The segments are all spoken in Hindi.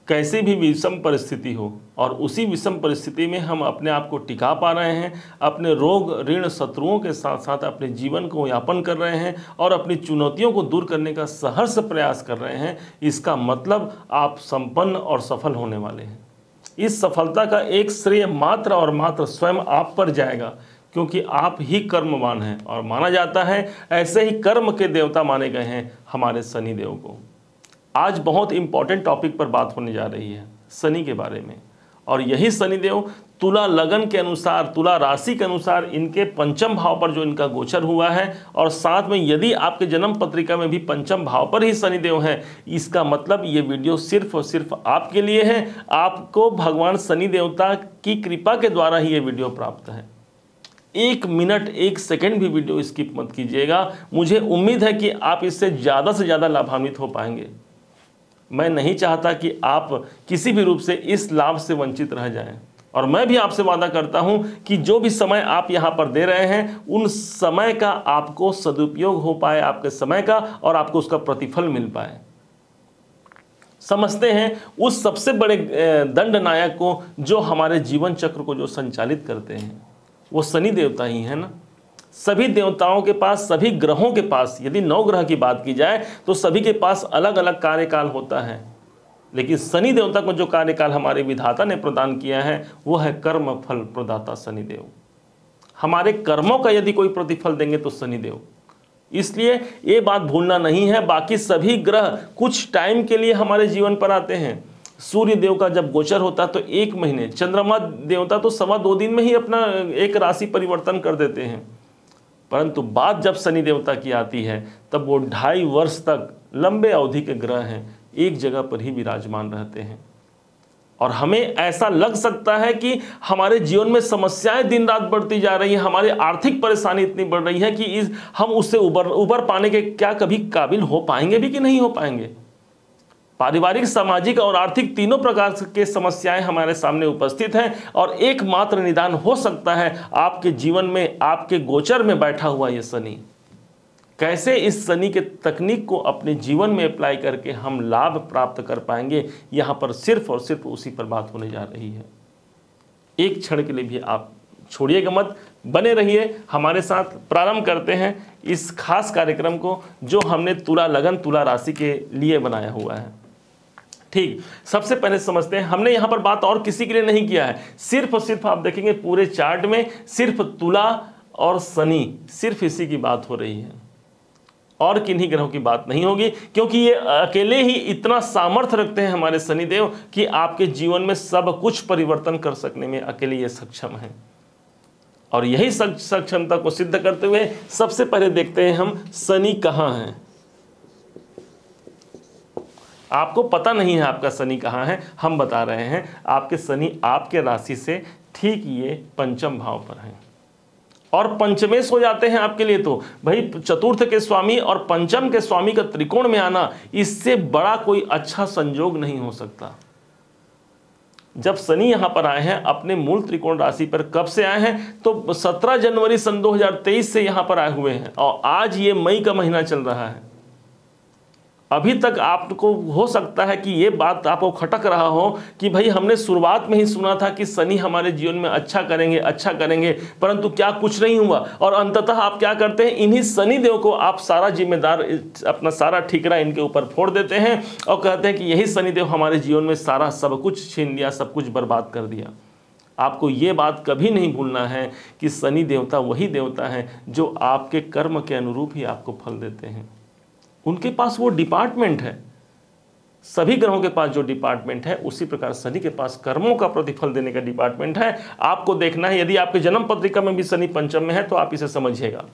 कैसी भी विषम परिस्थिति हो और उसी विषम परिस्थिति में हम अपने आप को टिका पा रहे हैं, अपने रोग ऋण शत्रुओं के साथ साथ अपने जीवन को यापन कर रहे हैं और अपनी चुनौतियों को दूर करने का सहर्ष प्रयास कर रहे हैं, इसका मतलब आप संपन्न और सफल होने वाले हैं। इस सफलता का एक श्रेय मात्र और मात्र स्वयं आप पर जाएगा, क्योंकि आप ही कर्मवान हैं और माना जाता है ऐसे ही कर्म के देवता माने गए हैं हमारे शनिदेव को। आज बहुत इंपॉर्टेंट टॉपिक पर बात होने जा रही है शनि के बारे में, और यही शनिदेव तुला लगन के अनुसार, तुला राशि के अनुसार इनके पंचम भाव पर जो इनका गोचर हुआ है, और साथ में यदि आपके जन्म पत्रिका में भी पंचम भाव पर ही शनिदेव है, इसका मतलब ये वीडियो सिर्फ और सिर्फ आपके लिए है। आपको भगवान शनि देवता की कृपा के द्वारा ही ये वीडियो प्राप्त है। 1 मिनट 1 सेकंड भी वीडियो स्किप मत कीजिएगा। मुझे उम्मीद है कि आप इससे ज़्यादा से ज़्यादा लाभान्वित हो पाएंगे। मैं नहीं चाहता कि आप किसी भी रूप से इस लाभ से वंचित रह जाएं, और मैं भी आपसे वादा करता हूं कि जो भी समय आप यहां पर दे रहे हैं उन समय का आपको सदुपयोग हो पाए, आपके समय का, और आपको उसका प्रतिफल मिल पाए। समझते हैं उस सबसे बड़े दंड नायक को जो हमारे जीवन चक्र को जो संचालित करते हैं, वो शनि देवता ही है ना। सभी देवताओं के पास, सभी ग्रहों के पास, यदि 9 ग्रह की बात की जाए तो सभी के पास अलग अलग कार्यकाल होता है, लेकिन शनि देवता को जो कार्यकाल हमारे विधाता ने प्रदान किया है वो है कर्म फल प्रदाता शनिदेव। हमारे कर्मों का यदि कोई प्रतिफल देंगे तो शनिदेव। इसलिए ये बात भूलना नहीं है। बाकी सभी ग्रह कुछ टाइम के लिए हमारे जीवन पर आते हैं। सूर्य देव का जब गोचर होता है तो 1 महीने, चंद्रमा देवता तो 2.25 दिन में ही अपना एक राशि परिवर्तन कर देते हैं, परंतु बात जब शनि देवता की आती है तब वो 2.5 वर्ष तक लंबे अवधि के ग्रह हैं, एक जगह पर ही विराजमान रहते हैं। और हमें ऐसा लग सकता है कि हमारे जीवन में समस्याएं दिन रात बढ़ती जा रही हैं, हमारी आर्थिक परेशानी इतनी बढ़ रही है कि हम उससे उबर पाने के क्या कभी काबिल हो पाएंगे भी कि नहीं हो पाएंगे। पारिवारिक, सामाजिक और आर्थिक तीनों प्रकार के समस्याएं हमारे सामने उपस्थित हैं, और एकमात्र निदान हो सकता है आपके जीवन में, आपके गोचर में बैठा हुआ ये शनि। कैसे इस शनि के तकनीक को अपने जीवन में अप्लाई करके हम लाभ प्राप्त कर पाएंगे, यहाँ पर सिर्फ और सिर्फ उसी पर बात होने जा रही है। एक क्षण के लिए भी आप छोड़िएगा मत, बने रहिए हमारे साथ। प्रारंभ करते हैं इस खास कार्यक्रम को जो हमने तुला लगन, तुला राशि के लिए बनाया हुआ है। ठीक, सबसे पहले समझते हैं, हमने यहाँ पर बात और किसी के लिए नहीं किया है, सिर्फ और सिर्फ आप देखेंगे पूरे चार्ट में सिर्फ तुला और शनि, सिर्फ इसी की बात हो रही है, और किन्हीं ग्रहों की बात नहीं होगी, क्योंकि ये अकेले ही इतना सामर्थ्य रखते हैं हमारे शनिदेव कि आपके जीवन में सब कुछ परिवर्तन कर सकने में अकेले ये सक्षम है। और यही सक्षमता को सिद्ध करते हुए सबसे पहले देखते हैं हम शनि कहाँ है। आपको पता नहीं है आपका शनि कहाँ है, हम बता रहे हैं। आपके शनि आपके राशि से ठीक ये पंचम भाव पर हैं, और पंचमेश हो जाते हैं आपके लिए। तो भाई चतुर्थ के स्वामी और पंचम के स्वामी का त्रिकोण में आना, इससे बड़ा कोई अच्छा संयोग नहीं हो सकता। जब शनि यहां पर आए हैं अपने मूल त्रिकोण राशि पर, कब से आए हैं तो 17 जनवरी सन 2023 से यहां पर आए हुए हैं, और आज ये मई का महीना चल रहा है। अभी तक आपको हो सकता है कि ये बात आपको खटक रहा हो कि भाई हमने शुरुआत में ही सुना था कि शनि हमारे जीवन में अच्छा करेंगे, परंतु क्या कुछ नहीं हुआ। और अंततः आप क्या करते हैं, इन्हीं शनि देव को आप सारा जिम्मेदार, अपना सारा ठीकरा इनके ऊपर फोड़ देते हैं और कहते हैं कि यही शनि देव हमारे जीवन में सारा सब कुछ छीन लिया, सब कुछ बर्बाद कर दिया। आपको ये बात कभी नहीं भूलना है कि शनि देवता वही देवता है जो आपके कर्म के अनुरूप ही आपको फल देते हैं। उनके पास वो डिपार्टमेंट है, सभी ग्रहों के पास जो डिपार्टमेंट है उसी प्रकार शनि के पास कर्मों का प्रतिफल देने का डिपार्टमेंट है। आपको देखना है, यदि आपके जन्म पत्रिका में भी शनि पंचम में है तो आप इसे समझिएगा।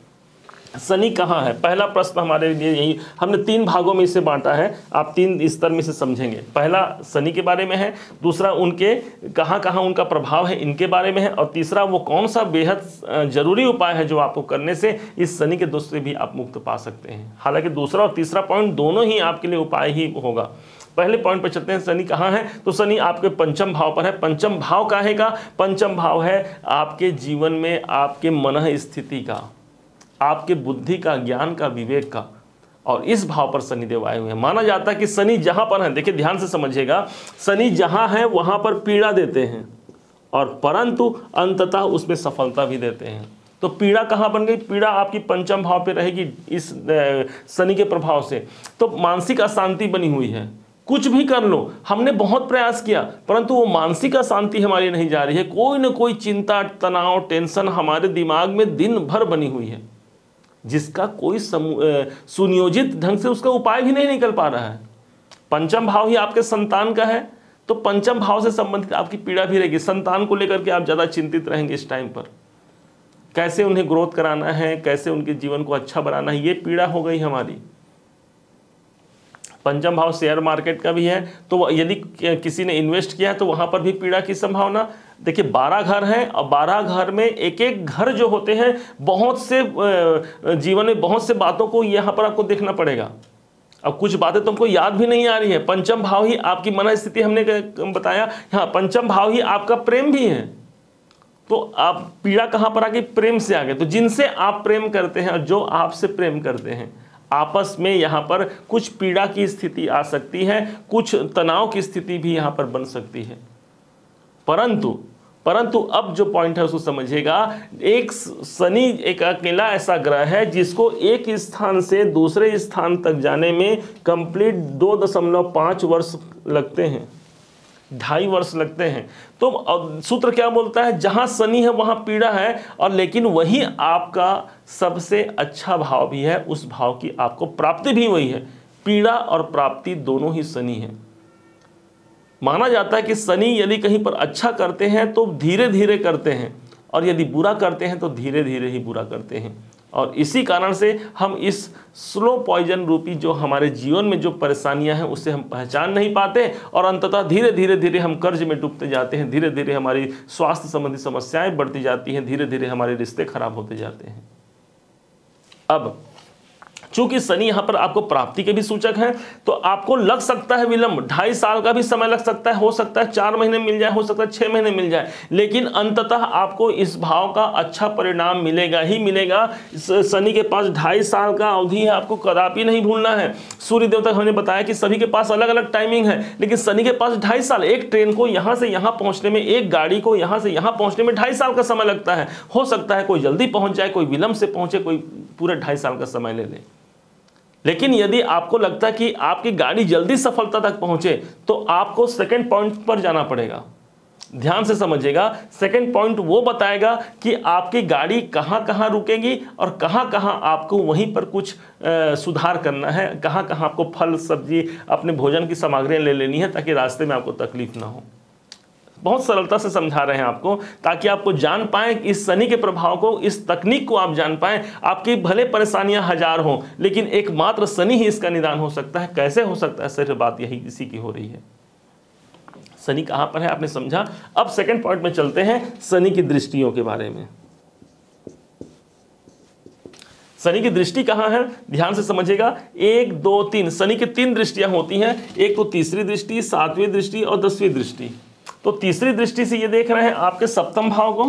शनि कहाँ है, पहला प्रश्न हमारे लिए यही, हमने 3 भागों में इसे बांटा है, आप 3 स्तर में इसे समझेंगे। पहला शनि के बारे में है, दूसरा उनके कहाँ कहाँ उनका प्रभाव है इनके बारे में है, और तीसरा वो कौन सा बेहद जरूरी उपाय है जो आपको करने से इस शनि के दोष से भी आप मुक्त पा सकते हैं। हालांकि दूसरा और तीसरा पॉइंट दोनों ही आपके लिए उपाय ही होगा। पहले पॉइंट पर चलते हैं, शनि कहाँ है, तो शनि आपके पंचम भाव पर है। पंचम भाव काहे का, पंचम भाव है आपके जीवन में आपके मन स्थिति का, आपके बुद्धि का, ज्ञान का, विवेक का। और इस भाव पर शनिदेव आए हुए हैं। माना जाता है कि शनि जहां पर है, देखिए ध्यान से समझिएगा, शनि जहां है वहां पर पीड़ा देते हैं और परंतु अंततः उसमें सफलता भी देते हैं। तो पीड़ा कहाँ बन गई? पीड़ा आपकी पंचम भाव पे रहेगी इस शनि के प्रभाव से। तो मानसिक अशांति बनी हुई है। कुछ भी कर लो, हमने बहुत प्रयास किया परंतु वो मानसिक अशांति हमारी नहीं जा रही है। कोई ना कोई चिंता, तनाव, टेंशन हमारे दिमाग में दिन भर बनी हुई है, जिसका कोई सुनियोजित ढंग से उसका उपाय भी नहीं निकल पा रहा है। पंचम भाव ही आपके संतान का है, तो पंचम भाव से संबंधित आपकी पीड़ा भी रहेगी। संतान को लेकर के आप ज़्यादा चिंतित रहेंगे इस टाइम पर, कैसे उन्हें ग्रोथ कराना है, कैसे उनके जीवन को अच्छा बनाना है, ये पीड़ा हो गई हमारी। पंचम भाव शेयर मार्केट का भी है, तो यदि किसी ने इन्वेस्ट किया है तो वहाँ पर भी पीड़ा की संभावना। देखिए 12 घर हैं और 12 घर में एक एक घर जो होते हैं, बहुत से जीवन में बहुत से बातों को यहाँ पर आपको देखना पड़ेगा। अब कुछ बातें तुमको याद भी नहीं आ रही है। पंचम भाव ही आपकी मन स्थिति, हमने बताया हाँ, पंचम भाव ही आपका प्रेम भी है। तो आप पीड़ा कहाँ पर आ गई? प्रेम से आ गए। तो जिनसे आप प्रेम करते हैं और जो आपसे प्रेम करते हैं, आपस में यहाँ पर कुछ पीड़ा की स्थिति आ सकती है, कुछ तनाव की स्थिति भी यहाँ पर बन सकती है। परंतु अब जो पॉइंट है उसको समझिएगा। एक शनि एक अकेला ऐसा ग्रह है जिसको एक स्थान से दूसरे स्थान तक जाने में कंप्लीट 2.5 वर्ष लगते हैं, 2.5 वर्ष लगते हैं। तो सूत्र क्या बोलता है? जहां शनि है वहां पीड़ा है, और लेकिन वही आपका सबसे अच्छा भाव भी है, उस भाव की आपको प्राप्ति भी वही है। पीड़ा और प्राप्ति दोनों ही शनि है। माना जाता है कि शनि यदि कहीं पर अच्छा करते हैं तो धीरे धीरे करते हैं, और यदि बुरा करते हैं तो धीरे धीरे ही बुरा करते हैं। और इसी कारण से हम इस स्लो पॉइजन रूपी जो हमारे जीवन में जो परेशानियां हैं उससे हम पहचान नहीं पाते, और अंततः धीरे धीरे हम कर्ज में डूबते जाते हैं। धीरे धीरे हमारी स्वास्थ्य संबंधी समस्याएं बढ़ती जाती हैं, धीरे धीरे हमारे रिश्ते खराब होते जाते हैं। अब चूंकि शनि यहां पर आपको प्राप्ति के भी सूचक हैं, तो आपको लग सकता है विलंब, 2.5 साल का भी समय लग सकता है, हो सकता है 4 महीने मिल जाए, हो सकता है 6 महीने मिल जाए, लेकिन अंततः आपको इस भाव का अच्छा परिणाम मिलेगा ही मिलेगा। शनि के पास 2.5 साल का अवधि है, आपको कदापि नहीं भूलना है। सूर्य देवता हमने बताया कि सभी के पास अलग अलग टाइमिंग है, लेकिन शनि के पास 2.5 साल। एक ट्रेन को यहां से यहां पहुंचने में, एक गाड़ी को यहां से यहां पहुंचने में 2.5 साल का समय लगता है। हो सकता है कोई जल्दी पहुंच जाए, कोई विलंब से पहुंचे, कोई पूरे 2.5 साल का समय ले ले। लेकिन यदि आपको लगता है कि आपकी गाड़ी जल्दी सफलता तक पहुंचे, तो आपको सेकंड पॉइंट पर जाना पड़ेगा। ध्यान से समझिएगा, सेकंड पॉइंट वो बताएगा कि आपकी गाड़ी कहां कहां रुकेगी और कहां कहां आपको वहीं पर कुछ सुधार करना है, कहां कहां आपको फल सब्जी अपने भोजन की सामग्रियां ले लेनी है, ताकि रास्ते में आपको तकलीफ ना हो। बहुत सरलता से समझा रहे हैं आपको, ताकि आपको जान पाएं इस शनि के प्रभाव को, इस तकनीक को आप जान पाएं। आपकी भले परेशानियां 1000 हों, लेकिन एकमात्र शनि ही इसका निदान हो सकता है। कैसे हो सकता है? सिर्फ बात यही इसी की हो रही है। शनि कहां पर है आपने समझा। अब सेकंड पॉइंट में चलते हैं, शनि की दृष्टियों के बारे में। शनि की दृष्टि कहां है? ध्यान से समझिएगा। 1 2 3 शनि की 3 दृष्टियां होती हैं। एक तो तीसरी दृष्टि, 7वीं दृष्टि और 10वीं दृष्टि। तो तीसरी दृष्टि से ये देख रहे हैं आपके सप्तम भाव को।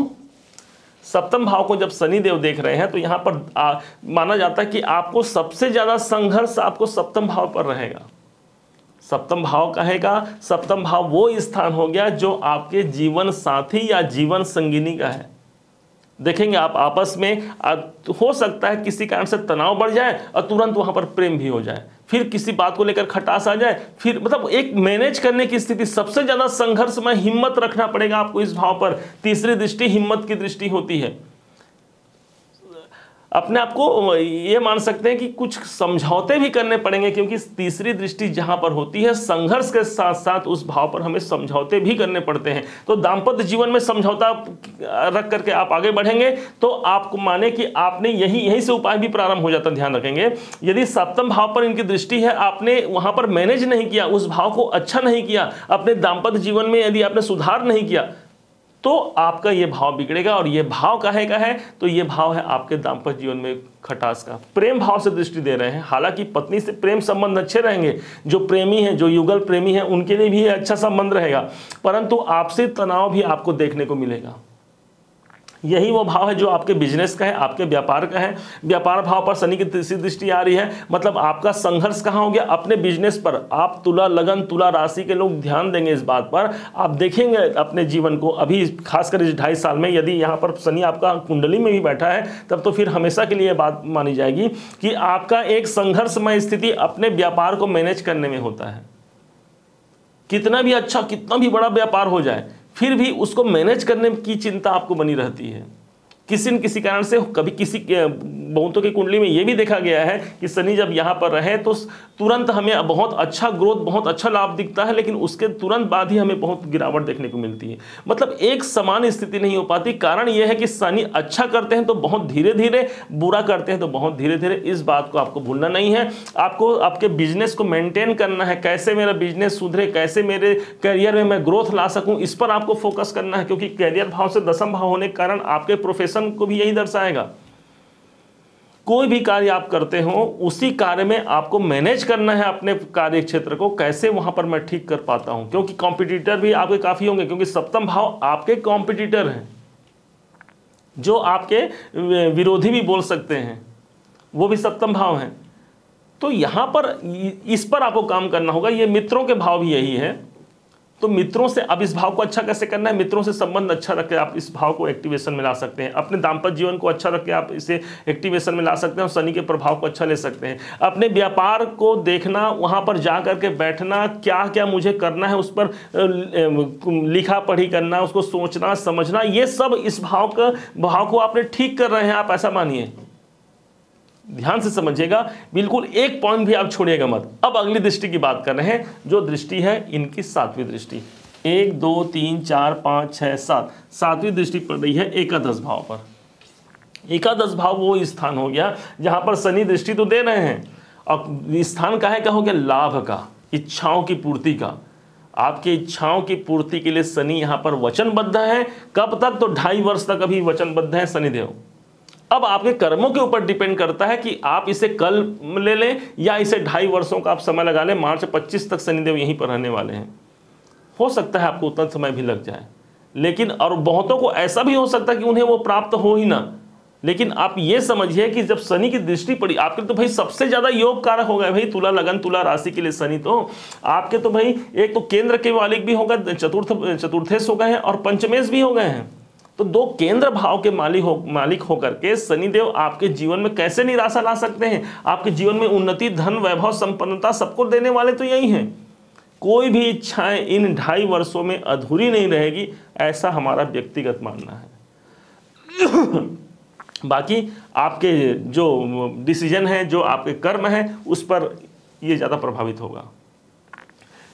सप्तम भाव को जब शनि देव देख रहे हैं तो यहां पर माना जाता है कि आपको सबसे ज्यादा संघर्ष आपको सप्तम भाव पर रहेगा। सप्तम भाव कहेगा, सप्तम भाव वो स्थान हो गया जो आपके जीवन साथी या जीवन संगिनी का है। देखेंगे आप आपस में हो सकता है किसी कारण से तनाव बढ़ जाए और तुरंत वहां पर प्रेम भी हो जाए, फिर किसी बात को लेकर खटास आ जाए, फिर मतलब एक मैनेज करने की स्थिति। सबसे ज्यादा संघर्ष में हिम्मत रखना पड़ेगा आपको इस भाव पर। तीसरी दृष्टि हिम्मत की दृष्टि होती है। अपने आप को ये मान सकते हैं कि कुछ समझौते भी करने पड़ेंगे, क्योंकि तीसरी दृष्टि जहां पर होती है, संघर्ष के साथ साथ उस भाव पर हमें समझौते भी करने पड़ते हैं। तो दाम्पत्य जीवन में समझौता रख करके आप आगे बढ़ेंगे तो आपको माने कि आपने यहीं से उपाय भी प्रारंभ हो जाता है। ध्यान रखेंगे, यदि सप्तम भाव पर इनकी दृष्टि है, आपने वहां पर मैनेज नहीं किया, उस भाव को अच्छा नहीं किया, अपने दाम्पत्य जीवन में यदि आपने सुधार नहीं किया, तो आपका ये भाव बिगड़ेगा। और ये भाव काहे का है? तो ये भाव है आपके दाम्पत्य जीवन में खटास का। प्रेम भाव से दृष्टि दे रहे हैं। हालांकि पत्नी से प्रेम संबंध अच्छे रहेंगे, जो प्रेमी हैं, जो युगल प्रेमी हैं, उनके लिए भी अच्छा संबंध रहेगा, परंतु आपसे तनाव भी आपको देखने को मिलेगा। यही वो भाव है जो आपके बिजनेस का है, आपके व्यापार का है। व्यापार भाव पर शनि की तीसरी दृष्टि आ रही है, मतलब आपका संघर्ष कहाँ हो गया? अपने बिजनेस पर। आप तुला लगन, तुला राशि के लोग ध्यान देंगे इस बात पर। आप देखेंगे अपने जीवन को अभी खासकर इस 2.5 साल में, यदि यहाँ पर शनि आपका कुंडली में भी बैठा है, तब तो फिर हमेशा के लिए बात मानी जाएगी कि आपका एक संघर्षमय स्थिति अपने व्यापार को मैनेज करने में होता है। कितना भी अच्छा, कितना भी बड़ा व्यापार हो जाए, फिर भी उसको मैनेज करने की चिंता आपको बनी रहती है किसी न किसी कारण से। कभी किसी बहुतों की कुंडली में यह भी देखा गया है कि शनि जब यहाँ पर रहे तो तुरंत हमें बहुत अच्छा ग्रोथ, बहुत अच्छा लाभ दिखता है, लेकिन उसके तुरंत बाद ही हमें बहुत गिरावट देखने को मिलती है। मतलब एक समान स्थिति नहीं हो पाती। कारण यह है कि शनि अच्छा करते हैं तो बहुत धीरे धीरे, बुरा करते हैं तो बहुत धीरे धीरे। इस बात को आपको भूलना नहीं है। आपको आपके बिजनेस को मेंटेन करना है, कैसे मेरा बिजनेस सुधरे, कैसे मेरे करियर में मैं ग्रोथ ला सकूं, इस पर आपको फोकस करना है। क्योंकि करियर भाव से दशम भाव होने के कारण आपके प्रोफेशन को भी यही दर्शाएगा। कोई भी कार्य आप करते हो, उसी कार्य में आपको मैनेज करना है अपने कार्य क्षेत्र को, कैसे वहां पर मैं ठीक कर पाता हूं। क्योंकि कॉम्पिटिटर भी आपके काफी होंगे, क्योंकि सप्तम भाव आपके कॉम्पिटिटर हैं, जो आपके विरोधी भी बोल सकते हैं, वो भी सप्तम भाव हैं। तो यहां पर इस पर आपको काम करना होगा। ये मित्रों के भाव भी यही है। तो मित्रों से अब इस भाव को अच्छा कैसे करना है? मित्रों से संबंध अच्छा रख के आप इस भाव को एक्टिवेशन में ला सकते हैं। अपने दाम्पत्य जीवन को अच्छा रख के आप इसे एक्टिवेशन में ला सकते हैं और शनि के प्रभाव को अच्छा ले सकते हैं। अपने व्यापार को देखना, वहां पर जा करके बैठना, क्या क्या मुझे करना है, उस पर लिखा पढ़ी करना, उसको सोचना समझना, ये सब इस भाव को आपने ठीक कर रहे हैं आप, ऐसा मानिए। ध्यान से समझिएगा, बिल्कुल एक पॉइंट भी आप छोड़िएगा मत। अब अगली दृष्टि की बात कर रहे हैं, जो दृष्टि है इनकी 7वीं दृष्टि। 1 2 3 4 5 6 7, 7वीं दृष्टि पड़ रही है एकादश भाव पर। एकादश भाव वो स्थान हो गया जहां पर शनि दृष्टि तो दे रहे हैं, और स्थान का है क्या हो गया? लाभ का, इच्छाओं की पूर्ति का। आपकी इच्छाओं की पूर्ति के लिए शनि यहां पर वचनबद्ध है। कब तक? तो 2.5 वर्ष तक अभी वचनबद्ध है शनिदेव। अब आपके कर्मों के ऊपर डिपेंड करता है कि आप इसे कल ले लें या इसे 2.5 वर्षों का आप समय लगा लें। मार्च 25 तक शनिदेव यहीं पर रहने वाले हैं। हो सकता है आपको उतना समय भी लग जाए, लेकिन और बहुतों को ऐसा भी हो सकता है कि उन्हें वो प्राप्त हो ही ना। लेकिन आप ये समझिए कि जब शनि की दृष्टि पड़ी आपके, तो भाई सबसे ज्यादा योग कारक हो गए भाई तुला लगन, तुला राशि के लिए शनि। तो आपके तो भाई एक तो केंद्र के मालिक भी हो गए, चतुर्थेश हो गए हैं और पंचमेश भी हो गए हैं। तो 2 केंद्र भाव के मालिक होकर के शनिदेव आपके जीवन में कैसे निराशा ला सकते हैं? आपके जीवन में उन्नति, धन, वैभव, संपन्नता सबको देने वाले तो यही हैं। कोई भी इच्छाएं इन 2.5 वर्षों में अधूरी नहीं रहेगी, ऐसा हमारा व्यक्तिगत मानना है। बाकी आपके जो डिसीजन है, जो आपके कर्म है, उस पर ये ज़्यादा प्रभावित होगा।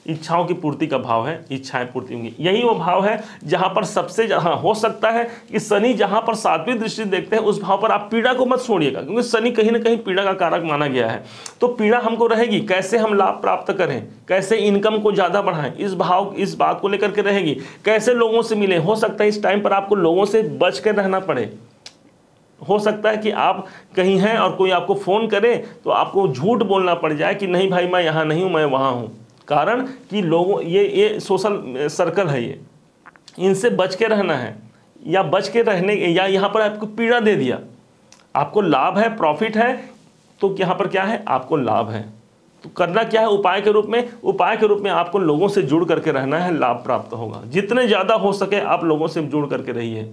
इच्छाओं की पूर्ति का भाव है, इच्छाएं पूर्ति होंगी। यही वो भाव है जहां पर सबसे ज़्यादा हो सकता है कि शनि जहां पर 7वीं दृष्टि देखते हैं, उस भाव पर आप पीड़ा को मत छोड़िएगा, क्योंकि शनि कहीं ना कहीं पीड़ा का कारक माना गया है। तो पीड़ा हमको रहेगी, कैसे हम लाभ प्राप्त करें, कैसे इनकम को ज़्यादा बढ़ाएं, इस बात को लेकर के रहेगी। कैसे लोगों से मिले, हो सकता है इस टाइम पर आपको लोगों से बच कर रहना पड़े। हो सकता है कि आप कहीं हैं और कोई आपको फ़ोन करे तो आपको झूठ बोलना पड़ जाए कि नहीं भाई मैं यहाँ नहीं हूँ, मैं वहाँ हूँ। कारण कि लोगों ये सोशल सर्कल है, ये इनसे बच के रहना है, या बच के रहने, या यहाँ पर आपको पीड़ा दे दिया। आपको लाभ है, प्रॉफिट है, तो यहाँ पर क्या है? आपको लाभ है। तो करना क्या है? उपाय के रूप में आपको लोगों से जुड़ करके रहना है, लाभ प्राप्त होगा। जितने ज़्यादा हो सके आप लोगों से जुड़ करके रहिए,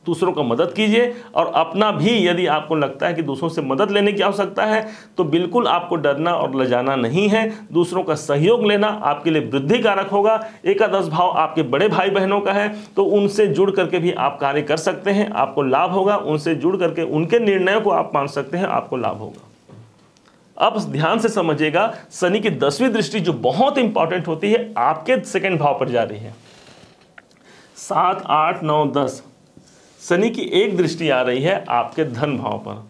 दूसरों को मदद कीजिए। और अपना भी यदि आपको लगता है कि दूसरों से मदद लेने की आवश्यकता है, तो बिल्कुल आपको डरना और लजाना नहीं है। दूसरों का सहयोग लेना आपके लिए वृद्धि कारक होगा। एकादश भाव आपके बड़े भाई बहनों का है, तो उनसे जुड़ करके भी आप कार्य कर सकते हैं, आपको लाभ होगा। उनसे जुड़ करके उनके निर्णयों को आप मान सकते हैं, आपको लाभ होगा। अब ध्यान से समझिएगा, शनि की 10वीं दृष्टि जो बहुत इंपॉर्टेंट होती है, आपके 2nd भाव पर जा रही है। 7 8 9 10 शनि की एक दृष्टि आ रही है आपके धन भाव पर।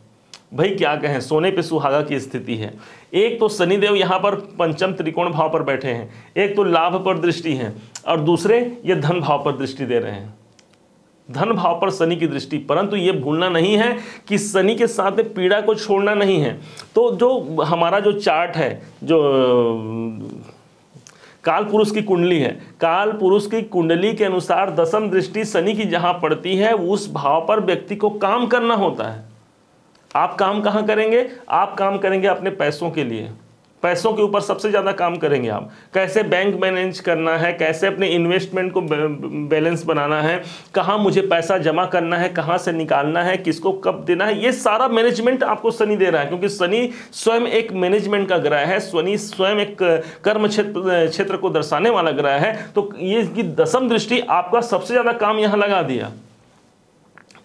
भाई क्या कहें, सोने पे सुहागा की स्थिति है। एक तो शनिदेव यहाँ पर पंचम त्रिकोण भाव पर बैठे हैं, एक तो लाभ पर दृष्टि है, और दूसरे ये धन भाव पर दृष्टि दे रहे हैं। धन भाव पर शनि की दृष्टि, परंतु ये भूलना नहीं है कि शनि के साथ में पीड़ा को छोड़ना नहीं है। तो जो हमारा जो चार्ट है, जो काल पुरुष की कुंडली है, काल पुरुष की कुंडली के अनुसार दशम दृष्टि शनि की जहां पड़ती है उस भाव पर व्यक्ति को काम करना होता है। आप काम कहां करेंगे? आप काम करेंगे अपने पैसों के लिए, पैसों के ऊपर सबसे ज़्यादा काम करेंगे आप। कैसे बैंक मैनेज करना है, कैसे अपने इन्वेस्टमेंट को बैलेंस बनाना है, कहाँ मुझे पैसा जमा करना है, कहाँ से निकालना है, किसको कब देना है, ये सारा मैनेजमेंट आपको शनि दे रहा है। क्योंकि शनि स्वयं एक मैनेजमेंट का ग्रह है, शनि स्वयं एक कर्म क्षेत्र को दर्शाने वाला ग्रह है। तो ये की दशम दृष्टि आपका सबसे ज़्यादा काम यहाँ लगा दिया।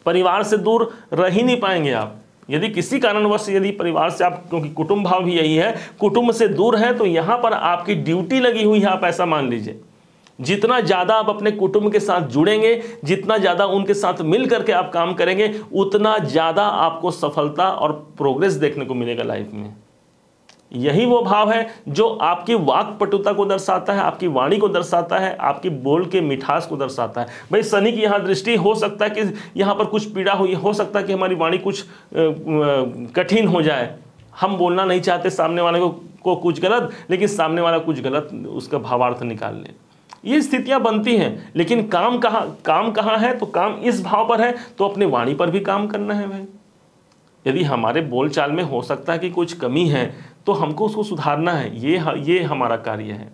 परिवार से दूर रह ही नहीं पाएंगे आप। यदि किसी कारणवश यदि परिवार से आप, क्योंकि कुटुंब भाव भी यही है, कुटुंब से दूर है, तो यहाँ पर आपकी ड्यूटी लगी हुई है। आप ऐसा मान लीजिए, जितना ज़्यादा आप अपने कुटुंब के साथ जुड़ेंगे, जितना ज़्यादा उनके साथ मिल करके आप काम करेंगे, उतना ज़्यादा आपको सफलता और प्रोग्रेस देखने को मिलेगा लाइफ में। यही वो भाव है जो आपकी वाक्पटुता को दर्शाता है, आपकी वाणी को दर्शाता है, आपकी बोल के मिठास को दर्शाता है। भाई शनि की यहाँ दृष्टि, हो सकता है कि यहाँ पर कुछ पीड़ा हुई, हो सकता है कि हमारी वाणी कुछ कठिन हो जाए, हम बोलना नहीं चाहते सामने वाले को कुछ गलत, लेकिन सामने वाला कुछ गलत उसका भावार्थ निकाल ले। ये स्थितियां बनती हैं। लेकिन काम कहाँ है? तो काम इस भाव पर है, तो अपने वाणी पर भी काम करना है भाई। यदि हमारे बोलचाल में हो सकता है कि कुछ कमी है, तो हमको उसको सुधारना है। ये हमारा कार्य है।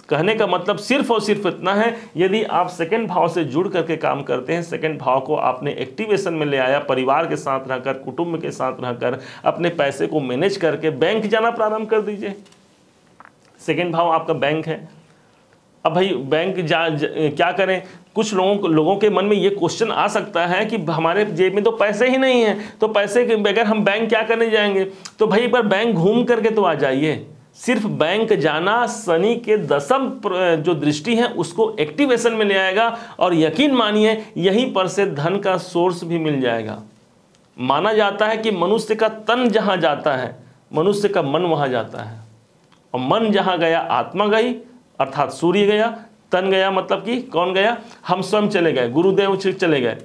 कहने का मतलब सिर्फ और सिर्फ इतना है, यदि आप सेकंड भाव से जुड़ करके काम करते हैं, सेकंड भाव को आपने एक्टिवेशन में ले आया, परिवार के साथ रहकर, कुटुंब के साथ रहकर, अपने पैसे को मैनेज करके बैंक जाना प्रारंभ कर दीजिए। सेकंड भाव आपका बैंक है। अब भाई बैंक क्या करें? कुछ लोगों के मन में ये क्वेश्चन आ सकता है कि हमारे जेब में तो पैसे ही नहीं हैं, तो पैसे के बगैर हम बैंक क्या करने जाएंगे? तो भाई पर बैंक घूम करके तो आ जाइए। सिर्फ बैंक जाना शनि के दशम जो दृष्टि है उसको एक्टिवेशन में ले आएगा, और यकीन मानिए यहीं पर से धन का सोर्स भी मिल जाएगा। माना जाता है कि मनुष्य का तन जहां जाता है, मनुष्य का मन वहां जाता है, और मन जहां गया आत्मा गई, अर्थात सूर्य गया। तन गया मतलब कि कौन गया? हम स्वयं चले गए, गुरुदेव चले गए।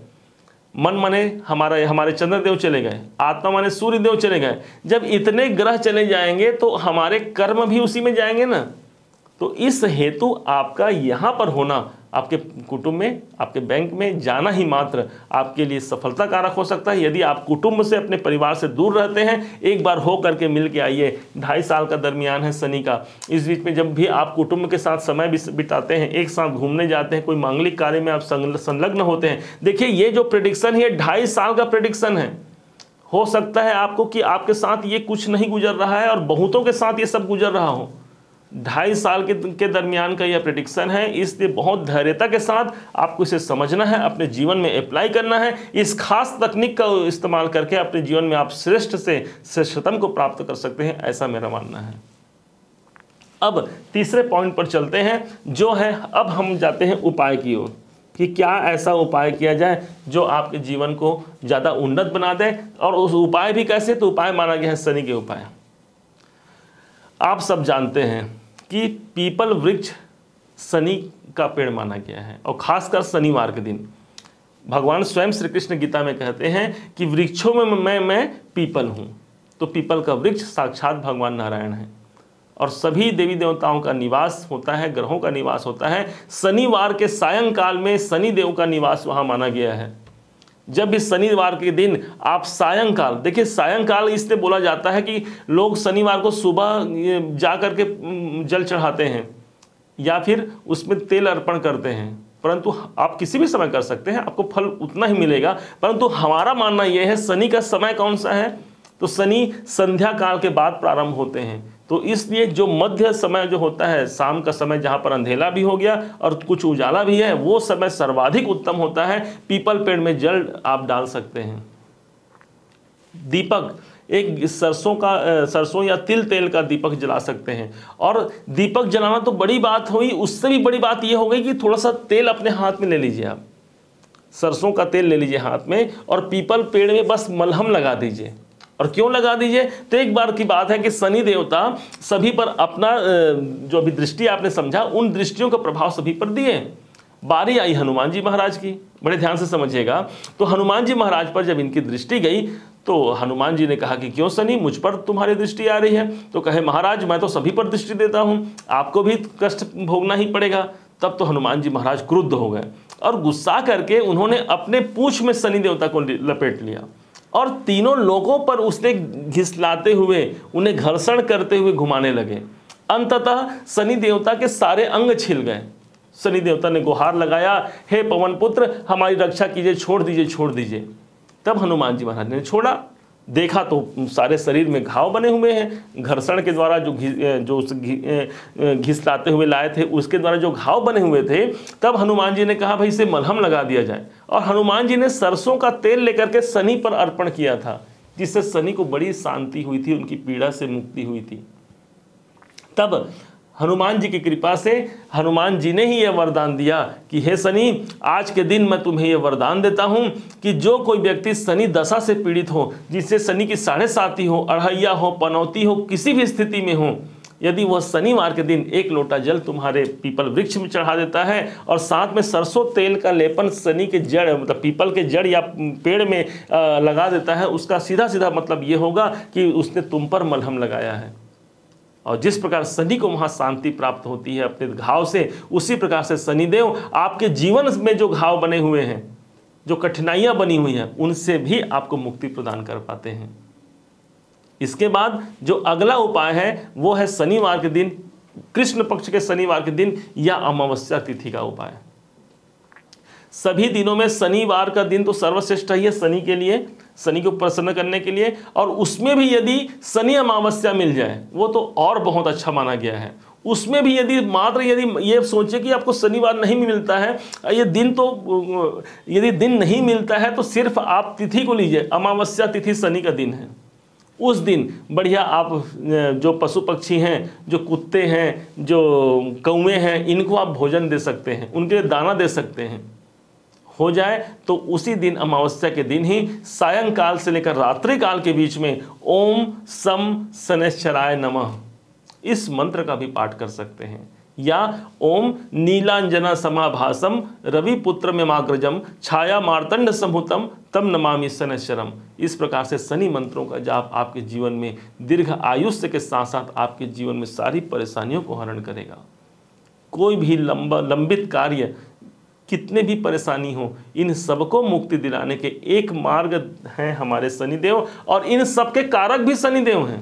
मन माने हमारे चंद्रदेव चले गए, आत्मा माने सूर्य देव चले गए। जब इतने ग्रह चले जाएंगे तो हमारे कर्म भी उसी में जाएंगे ना। तो इस हेतु आपका यहाँ पर होना, आपके कुटुंब में, आपके बैंक में जाना ही मात्र आपके लिए सफलता कारक हो सकता है। यदि आप कुटुंब से, अपने परिवार से दूर रहते हैं, एक बार हो करके मिल के आइए। 2.5 साल का दरमियान है शनि का। इस बीच में जब भी आप कुटुंब के साथ समय बिताते हैं, एक साथ घूमने जाते हैं, कोई मांगलिक कार्य में आप संलग्न होते हैं, देखिए ये जो प्रेडिक्शन है 2.5 साल का प्रेडिक्शन है। हो सकता है आपको कि आपके साथ ये कुछ नहीं गुजर रहा है और बहुतों के साथ ये सब गुजर रहा हो। 2.5 साल के दरमियान का यह प्रेडिक्शन है, इसलिए बहुत धैर्यता के साथ आपको इसे समझना है, अपने जीवन में अप्लाई करना है। इस खास तकनीक का इस्तेमाल करके अपने जीवन में आप श्रेष्ठ से श्रेष्ठतम को प्राप्त कर सकते हैं, ऐसा मेरा मानना है। अब तीसरे पॉइंट पर चलते हैं, जो है अब हम जाते हैं उपाय की ओर, कि क्या ऐसा उपाय किया जाए जो आपके जीवन को ज़्यादा उन्नत बना दे। और उस उपाय भी कैसे? तो उपाय माना गया है शनि के उपाय। आप सब जानते हैं कि पीपल वृक्ष शनि का पेड़ माना गया है, और खासकर शनिवार के दिन भगवान स्वयं श्री कृष्ण गीता में कहते हैं कि वृक्षों में मैं पीपल हूँ। तो पीपल का वृक्ष साक्षात भगवान नारायण है, और सभी देवी देवताओं का निवास होता है, ग्रहों का निवास होता है। शनिवार के सायंकाल में शनि देव का निवास वहाँ माना गया है। जब भी शनिवार के दिन आप सायंकाल, देखिए सायंकाल इसलिए बोला जाता है कि लोग शनिवार को सुबह जा कर के जल चढ़ाते हैं या फिर उसमें तेल अर्पण करते हैं, परंतु आप किसी भी समय कर सकते हैं, आपको फल उतना ही मिलेगा। परंतु हमारा मानना यह है, शनि का समय कौन सा है? तो शनि संध्या काल के बाद प्रारंभ होते हैं। तो इसलिए जो मध्य समय जो होता है, शाम का समय जहाँ पर अंधेला भी हो गया और कुछ उजाला भी है, वो समय सर्वाधिक उत्तम होता है। पीपल पेड़ में जल आप डाल सकते हैं। दीपक, एक सरसों या तिल तेल का दीपक जला सकते हैं। और दीपक जलाना तो बड़ी बात हुई, उससे भी बड़ी बात यह हो गई कि थोड़ा सा तेल अपने हाथ में ले लीजिए। आप सरसों का तेल ले लीजिए हाथ में, और पीपल पेड़ में बस मलहम लगा दीजिए। और क्यों लगा दीजिए? तो एक बार की बात है कि शनि देवता सभी पर अपना जो अभी दृष्टि आपने समझा, उन दृष्टियों का प्रभाव सभी पर दिए। बारी आई हनुमान जी महाराज की, बड़े ध्यान से समझिएगा। तो हनुमान जी महाराज पर जब इनकी दृष्टि गई तो हनुमान जी ने कहा कि क्यों शनि, मुझ पर तुम्हारी दृष्टि आ रही है? तो कहे महाराज मैं तो सभी पर दृष्टि देता हूँ, आपको भी कष्ट भोगना ही पड़ेगा। तब तो हनुमान जी महाराज क्रुद्ध हो गए और गुस्सा करके उन्होंने अपने पूंछ में शनि देवता को लपेट लिया और तीनों लोगों पर उसने घिसलाते हुए, उन्हें घर्षण करते हुए घुमाने लगे। अंततः शनि देवता के सारे अंग छिल गए। शनि देवता ने गुहार लगाया, हे पवन पुत्र हमारी रक्षा कीजिए, छोड़ दीजिए, छोड़ दीजिए। तब हनुमान जी महाराज ने छोड़ा, देखा तो सारे शरीर में घाव बने हुए हैं, घर्षण के द्वारा जो घिसलाते हुए लाए थे उसके द्वारा जो घाव बने हुए थे। तब हनुमान जी ने कहा भाई इसे मलहम लगा दिया जाए, और हनुमान जी ने सरसों का तेल लेकर के शनि पर अर्पण किया था, जिससे शनि को बड़ी शांति हुई थी, उनकी पीड़ा से मुक्ति हुई थी। तब हनुमान जी की कृपा से हनुमान जी ने ही यह वरदान दिया कि हे शनि, आज के दिन मैं तुम्हें यह वरदान देता हूं कि जो कोई व्यक्ति शनि दशा से पीड़ित हो, जिससे शनि की 7.5 हो, अढ़ैया हो, पनौती हो, किसी भी स्थिति में हो, यदि वह शनिवार के दिन 1 लोटा जल तुम्हारे पीपल वृक्ष में चढ़ा देता है और साथ में सरसों तेल का लेपन शनि के जड़, मतलब पीपल के जड़ या पेड़ में लगा देता है, उसका सीधा सीधा मतलब ये होगा कि उसने तुम पर मलहम लगाया है। और जिस प्रकार शनि को वहाँ शांति प्राप्त होती है अपने घाव से, उसी प्रकार से शनिदेव आपके जीवन में जो घाव बने हुए हैं, जो कठिनाइयाँ बनी हुई हैं, उनसे भी आपको मुक्ति प्रदान कर पाते हैं। इसके बाद जो अगला उपाय है वो है शनिवार के दिन, कृष्ण पक्ष के शनिवार के दिन या अमावस्या तिथि का उपाय। सभी दिनों में शनिवार का दिन तो सर्वश्रेष्ठ ही है शनि के लिए, शनि को प्रसन्न करने के लिए, और उसमें भी यदि शनि अमावस्या मिल जाए वो तो और बहुत अच्छा माना गया है। उसमें भी यदि ये सोचे कि आपको शनिवार नहीं मिलता है, ये दिन तो यदि दिन नहीं मिलता है तो सिर्फ आप तिथि को लीजिए, अमावस्या तिथि शनि का दिन है। उस दिन बढ़िया आप जो पशु पक्षी हैं, जो कुत्ते हैं, जो कौवे हैं, इनको आप भोजन दे सकते हैं, उनके लिए दाना दे सकते हैं। हो जाए तो उसी दिन अमावस्या के दिन ही सायंकाल से लेकर रात्रि काल के बीच में ओम सम शनैश्चराय नमः इस मंत्र का भी पाठ कर सकते हैं, या ओम नीलांजना समाभासम रविपुत्र मेमाग्रजम छाया मार्तंड संभुतम तम नमामि शनैश्चरम। इस प्रकार से शनि मंत्रों का जाप आपके जीवन में दीर्घ आयुष्य के साथ साथ आपके जीवन में सारी परेशानियों को हरण करेगा। कोई भी लंबित कार्य, कितने भी परेशानी हो, इन सबको मुक्ति दिलाने के एक मार्ग हैं हमारे शनिदेव, और इन सबके कारक भी शनिदेव हैं।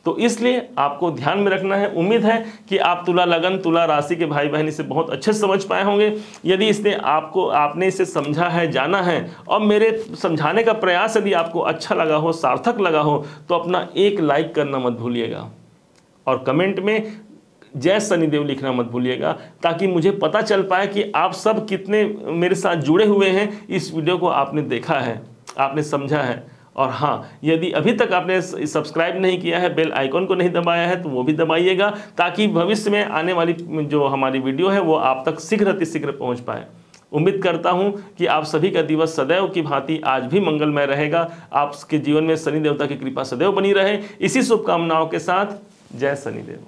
तो इसलिए आपको ध्यान में रखना है। उम्मीद है कि आप तुला लगन, तुला राशि के भाई बहन इसे बहुत अच्छे समझ पाए होंगे। यदि इसने आपने इसे समझा है, जाना है, और मेरे समझाने का प्रयास यदि आपको अच्छा लगा हो, सार्थक लगा हो, तो अपना एक लाइक करना मत भूलिएगा, और कमेंट में जय शनिदेव लिखना मत भूलिएगा, ताकि मुझे पता चल पाए कि आप सब कितने मेरे साथ जुड़े हुए हैं, इस वीडियो को आपने देखा है, आपने समझा है। और हाँ, यदि अभी तक आपने सब्सक्राइब नहीं किया है, बेल आइकॉन को नहीं दबाया है, तो वो भी दबाइएगा, ताकि भविष्य में आने वाली जो हमारी वीडियो है वो आप तक शीघ्र अतिशीघ्र पहुँच पाए। उम्मीद करता हूँ कि आप सभी का दिवस सदैव की भांति आज भी मंगलमय रहेगा। आपके जीवन में शनि देवता की कृपा सदैव बनी रहे। इसी शुभकामनाओं के साथ जय शनिदेव।